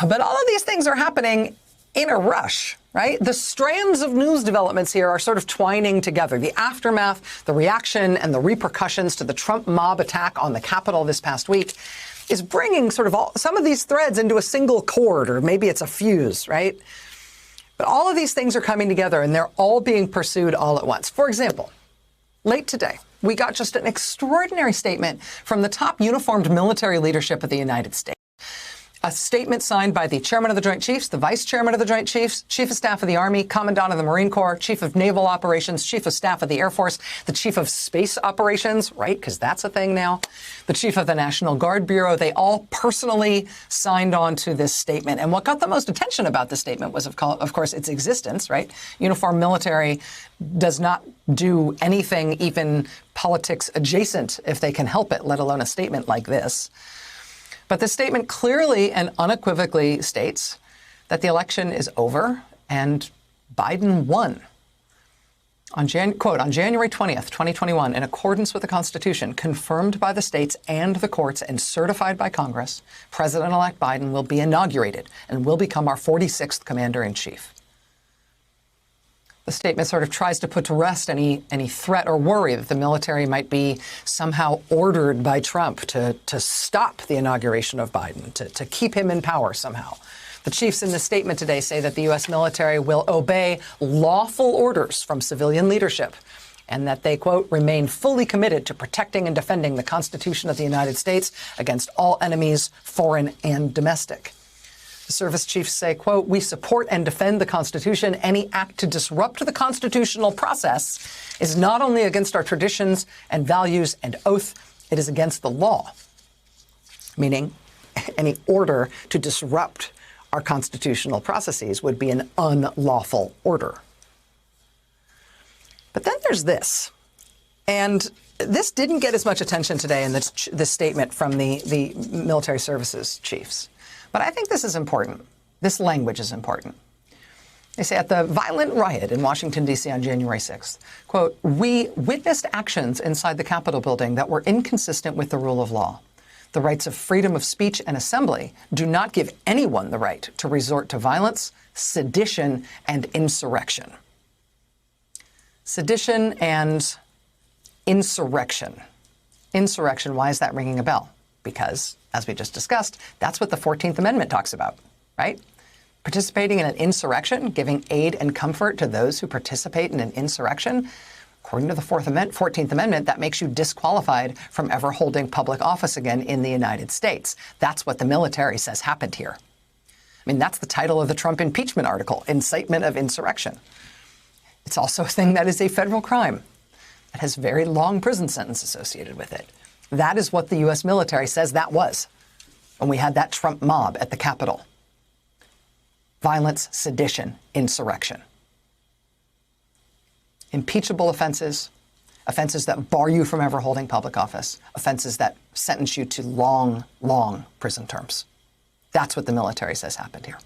But all of these things are happening in a rush, right? The strands of news developments here are sort of twining together. The aftermath, the reaction, and the repercussions to the Trump mob attack on the Capitol this past week is bringing sort of some of these threads into a single cord, or maybe it's a fuse, right? But all of these things are coming together, and they're all being pursued all at once. For example, late today, we got just an extraordinary statement from the top uniformed military leadership of the United States. A statement signed by the chairman of the Joint Chiefs, the vice chairman of the Joint Chiefs, chief of staff of the Army, commandant of the Marine Corps, chief of naval operations, chief of staff of the Air Force, the chief of space operations, right, because that's a thing now, the chief of the National Guard Bureau. They all personally signed on to this statement. And what got the most attention about this statement was, of course, its existence, right? Uniformed military does not do anything even politics adjacent if they can help it, let alone a statement like this. But the statement clearly and unequivocally states that the election is over and Biden won. Quote, on January 20th, 2021, in accordance with the Constitution, confirmed by the states and the courts and certified by Congress, President-elect Biden will be inaugurated and will become our 46th commander-in-chief. The statement sort of tries to put to rest any threat or worry that the military might be somehow ordered by Trump to stop the inauguration of Biden, to keep him in power somehow. The chiefs in the statement today say that the U.S. military will obey lawful orders from civilian leadership and that they, quote, remain fully committed to protecting and defending the Constitution of the United States against all enemies, foreign and domestic. The service chiefs say, quote, we support and defend the Constitution. Any act to disrupt the constitutional process is not only against our traditions and values and oath, it is against the law. Meaning any order to disrupt our constitutional processes would be an unlawful order. But then there's this. And this didn't get as much attention today in this statement from the military services chiefs. But I think this is important. This language is important. They say at the violent riot in Washington, D.C. on January 6th, quote, we witnessed actions inside the Capitol building that were inconsistent with the rule of law. The rights of freedom of speech and assembly do not give anyone the right to resort to violence, sedition, and insurrection. Sedition and insurrection. Insurrection, why is that ringing a bell? Because, as we just discussed, that's what the 14th Amendment talks about, right? Participating in an insurrection, giving aid and comfort to those who participate in an insurrection. According to the 14th Amendment, that makes you disqualified from ever holding public office again in the United States. That's what the military says happened here. I mean, that's the title of the Trump impeachment article, incitement of insurrection. It's also a thing that is a federal crime that has very long prison sentence associated with it. That is what the U.S. military says that was when we had that Trump mob at the Capitol. Violence, sedition, insurrection. Impeachable offenses, offenses that bar you from ever holding public office, offenses that sentence you to long, long prison terms. That's what the military says happened here.